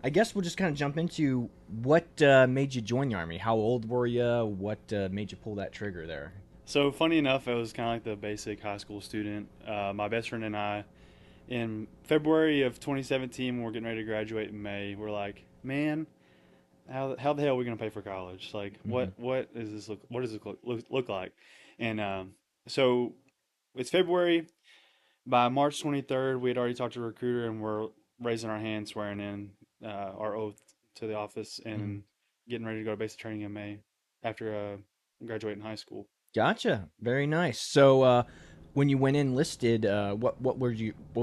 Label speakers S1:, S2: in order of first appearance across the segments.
S1: I guess we'll just kind of jump into what made you join the Army. How old were you? What made you pull that trigger there?
S2: So funny enough, I was kind of like the basic high school student. My best friend and I, in February of 2017, when we're getting ready to graduate in May, we're like, man, how the hell are we gonna pay for college? Like,
S1: Hmm.
S2: what is this look? What does it look like? And so it's February. By March 23rd, we had already talked to a recruiter, and we're raising our hand, swearing in our oath to the office,
S1: Hmm.
S2: and getting ready to go to basic training in May after graduating high school.
S1: Gotcha. Very nice. So, when you went enlisted, what was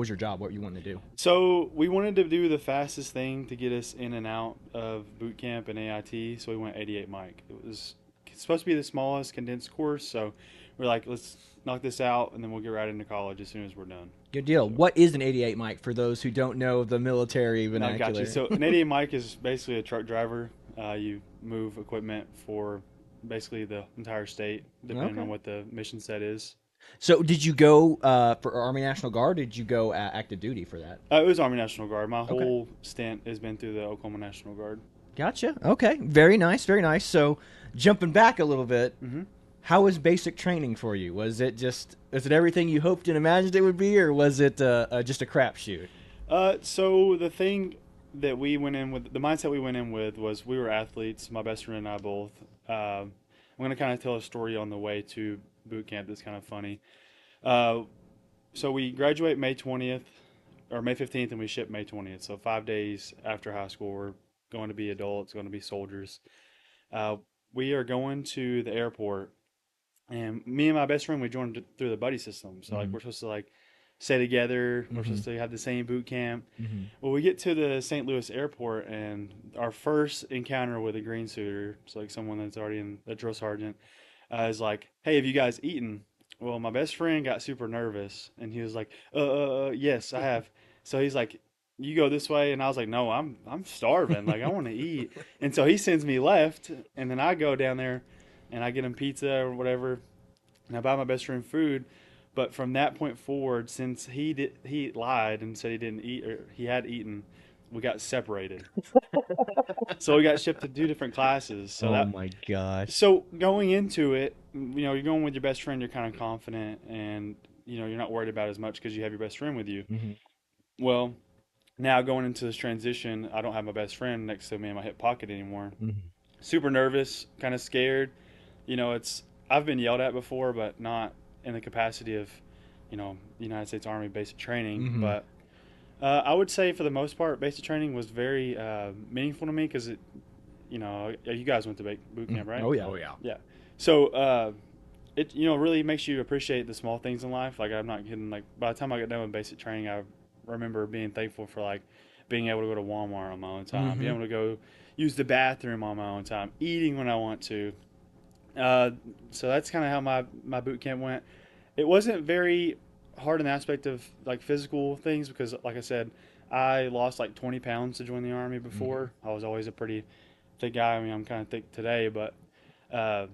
S1: your job? What you wanted to do?
S2: So we wanted to do the fastest thing to get us in and out of boot camp and AIT. So we went 88 Mike. It was supposed to be the smallest condensed course. So we're like, let's knock this out, and then we'll get right into college as soon as we're done.
S1: Good deal.
S2: So
S1: What is an 88 mic for those who don't know the military
S2: no, got you.
S1: vernacular?
S2: So an 88 Mike is basically a truck driver. You move equipment for basically the entire state, depending on
S1: Okay.
S2: what the mission set is.
S1: So, did you go for Army National Guard? Or did you go active duty for that?
S2: It was Army National Guard. My
S1: Okay.
S2: whole stint has been through the Oklahoma National Guard.
S1: Gotcha. Okay. Very nice. Very nice. So, jumping back a little bit,
S2: hmm
S1: how was basic training for you? Was it everything you hoped and imagined it would be, or was it just a crapshoot?
S2: So the thing that we went in with, the mindset we went in with was we were athletes, my best friend and I both. I'm going to kind of tell a story on the way to boot camp that's kind of funny. Uh, so we graduate May 20th or May 15th and we ship May 20th. So 5 days after high school, we're going to be adults, going to be soldiers. Uh, we are going to the airport, and me and my best friend, we joined through the buddy system. So like
S1: Mm-hmm.
S2: we're supposed to like stay together. We're
S1: Mm-hmm.
S2: supposed to have the same boot camp.
S1: Mm-hmm.
S2: Well, we get to the St. Louis airport, and our first encounter with a green suitor, so like someone that's already in the drill sergeant, is like, "Hey, have you guys eaten?" Well, my best friend got super nervous, and he was like, yes, I have." So he's like, "You go this way," and I was like, "No, I'm starving. Like I want to eat." And so he sends me left, and then I go down there, and I get him pizza or whatever, and I buy my best friend food. But from that point forward, since he lied and said he didn't eat or he had eaten, we got separated. So we got shipped to two different classes.
S1: Oh my gosh.
S2: So going into it, you're going with your best friend. You're kind of confident, and you're not worried about as much because you have your best friend with you.
S1: Mm-hmm.
S2: Well, now going into this transition, I don't have my best friend next to me in my hip pocket anymore.
S1: Mm-hmm.
S2: Super nervous, kind of scared. It's I've been yelled at before, but not in the capacity of, the United States Army basic training.
S1: Mm-hmm.
S2: But I would say for the most part, basic training was very meaningful to me because you guys went to boot camp, right?
S1: Oh yeah.
S3: Oh yeah.
S2: Yeah. So it really makes you appreciate the small things in life. Like I'm not kidding. Like by the time I got done with basic training, I remember being thankful for like being able to go to Walmart on my own time, being
S1: Mm-hmm.
S2: able to go use the bathroom on my own time, eating when I want to. Uh, so that's kind of how my boot camp went. It wasn't very hard in the aspect of like physical things because, like I said, I lost like 20 pounds to join the army
S1: Mm-hmm.
S2: before. I was always a pretty thick guy. I mean, I'm kind of thick today, but uh,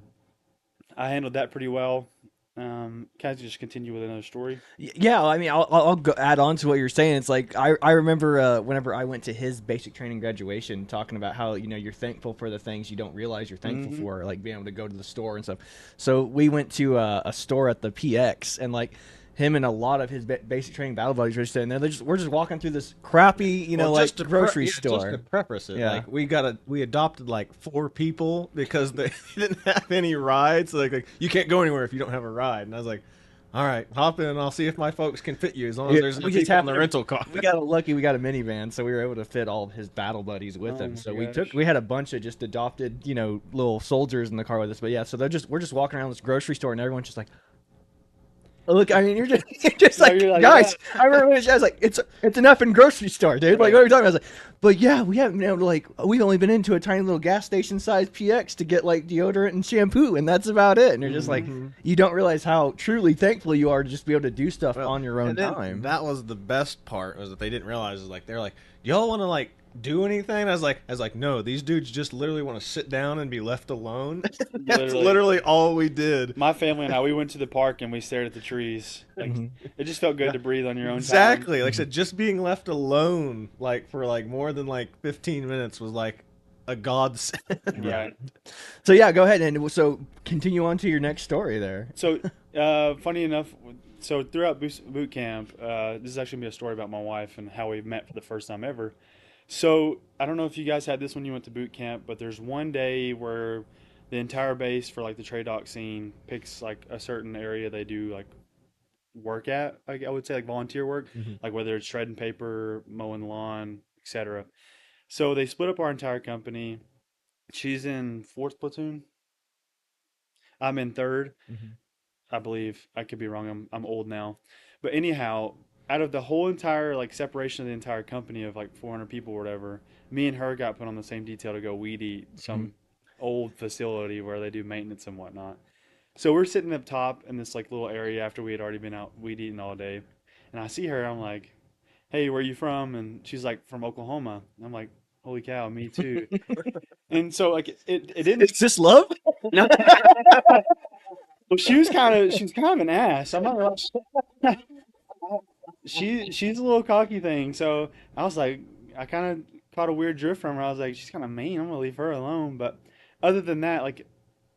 S2: I handled that pretty well. Can I just continue with another story?
S1: Yeah, I mean, I'll go add on to what you're saying. It's like I remember whenever I went to his basic training graduation, talking about how you're thankful for the things you don't realize you're thankful
S2: Mm-hmm.
S1: for, like being able to go to the store and stuff. So we went to a store at the PX, and like him and a lot of his basic training battle buddies were sitting there. We're just walking through this crappy,
S3: Well,
S1: like grocery
S3: just to
S1: store.
S3: preface it,
S1: Yeah.
S3: like we adopted like four people because they didn't have any rides. So like you can't go anywhere if you don't have a ride. And I was like, all right, hop in and I'll see if my folks can fit you as long as
S1: Yeah,
S3: there's no
S1: we just
S3: people in the
S1: happened
S3: rental car.
S1: we got lucky. We got a minivan, so we were able to fit all of his battle buddies with
S2: Oh
S1: him. So
S2: my gosh.
S1: we had a bunch of just adopted, little soldiers in the car with us. But yeah, so we're just walking around this grocery store, and everyone's just like, look, I mean, you're just
S2: No,
S1: like,
S2: you're like, yeah.
S1: guys. I remember I was like, it's enough in grocery store, dude. Like,
S2: Right.
S1: what are you talking about? I was like, but yeah, we haven't been able to we've only been into a tiny little gas station sized PX to get like deodorant and shampoo, and that's about it. And you're just like,
S2: Mm-hmm.
S1: you don't realize how truly thankful you are to just be able to do stuff
S3: Well,
S1: on your own
S3: and then
S1: time.
S3: that was the best part was that they didn't realize is like they're like, do y'all want to like do anything? I was like, no, these dudes just literally want to sit down and be left alone. That's
S2: Literally.
S3: literally all we did.
S2: My family and I, we went to the park and we stared at the trees. Like, it just felt good to breathe on your own
S3: Exactly.
S2: time.
S3: Like I said, just being left alone, like for like more than like 15 minutes, was like a godsend.
S2: Right.
S1: So yeah, go ahead and so continue on to your next story there.
S2: So, funny enough, so throughout boot camp, this is actually gonna be a story about my wife and how we met for the first time ever. So, I don't know if you guys had this when you went to boot camp, but there's one day where the entire base for like the trade dock scene picks like a certain area they do like work at. Like I would say like volunteer work, like whether it's shredding paper, mowing the lawn, etc. So they split up our entire company. She's in 4th platoon. I'm in 3rd. I believe. I could be wrong. I'm old now. But anyhow, out of the whole entire like separation of the entire company of like 400 people or whatever, me and her got put on the same detail to go weed eat some old facility where they do maintenance and whatnot. So we're sitting up top in this like little area after we had already been out weed eating all day. And I see her, I'm like, "Hey, where are you from?" And she's like, "From Oklahoma." And I'm like, "Holy cow, me too." And so like it didn't.
S1: Is this love?
S2: No. Well, she's kind of an ass. I'm not really. She's a little cocky thing. So I was like, I kind of caught a weird drift from her. I was like, she's kind of mean. I'm gonna leave her alone. But other than that, like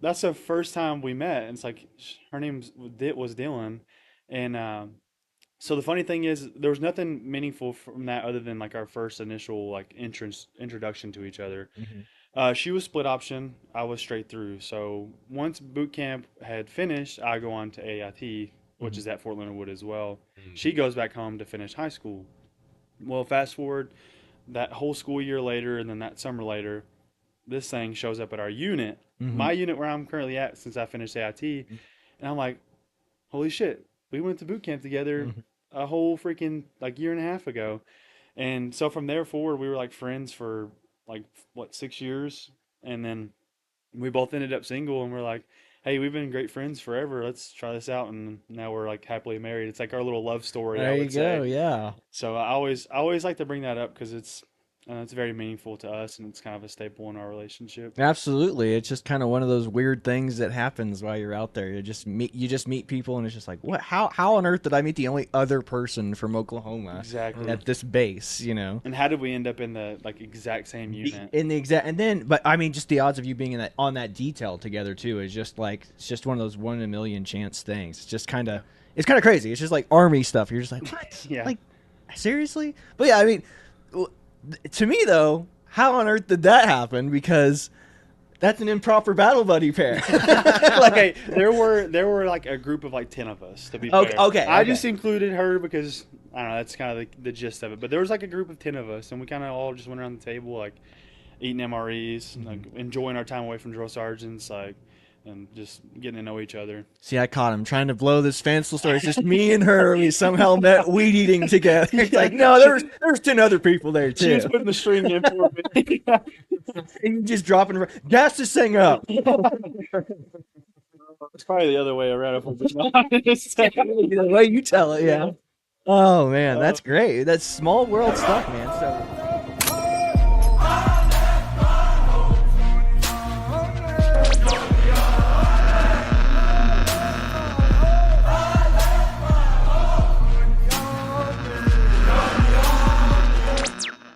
S2: that's the first time we met. And it's like her name was Dylan, and so the funny thing is there was nothing meaningful from that other than like our first initial like introduction to each other. She was split option. I was straight through. So once boot camp had finished, I go on to AIT, which is at Fort Leonard Wood as well. She goes back home to finish high school. Well, fast forward that whole school year later, and then that summer later, this thing shows up at our unit, my unit where I'm currently at since I finished AIT, and I'm like, holy shit, we went to boot camp together a whole freaking like year and a half ago. And so from there forward, we were like friends for like what 6 years, and then we both ended up single, and we're like, hey, we've been great friends forever, let's try this out, and now we're like happily married. It's like our little love story.
S1: There
S2: I
S1: you
S2: would
S1: go.
S2: say.
S1: Yeah.
S2: So I always like to bring that up because it's very meaningful to us, and it's kind of a staple in our relationship.
S1: Absolutely. It's just kind of one of those weird things that happens while you're out there. You just meet people, and it's just like, what? How on earth did I meet the only other person from Oklahoma
S2: Exactly.
S1: at this base? You know.
S2: And how did we end up in the like exact same unit?
S1: In the exact, and then, but I mean, just the odds of you being in that on that detail together too is just like it's just one of those 1 in a million chance things. It's just kind of crazy. It's just like army stuff. You're just like, what?
S2: Yeah.
S1: Like, seriously? But yeah, I mean, to me though, how on earth did that happen? Because that's an improper battle buddy pair.
S2: Like, hey, there were like a group of like 10 of us, to be fair.
S1: Okay,
S2: I just included her because I don't know, that's kind of the gist of it. But there was like a group of 10 of us, and we kind of all just went around the table like eating MREs, like enjoying our time away from drill sergeants, like, and just getting to know each other.
S1: See, I caught him trying to blow this fanciful story. It's just me and her. We somehow met weed eating together. It's like, no, there's 10 other people there too.
S2: She was putting the string in for me.
S1: And you just dropping gas this thing up.
S2: It's probably the other way around if I'm just honest.
S1: The way you tell it, yeah. Oh man, that's great. That's small world stuff, man. So.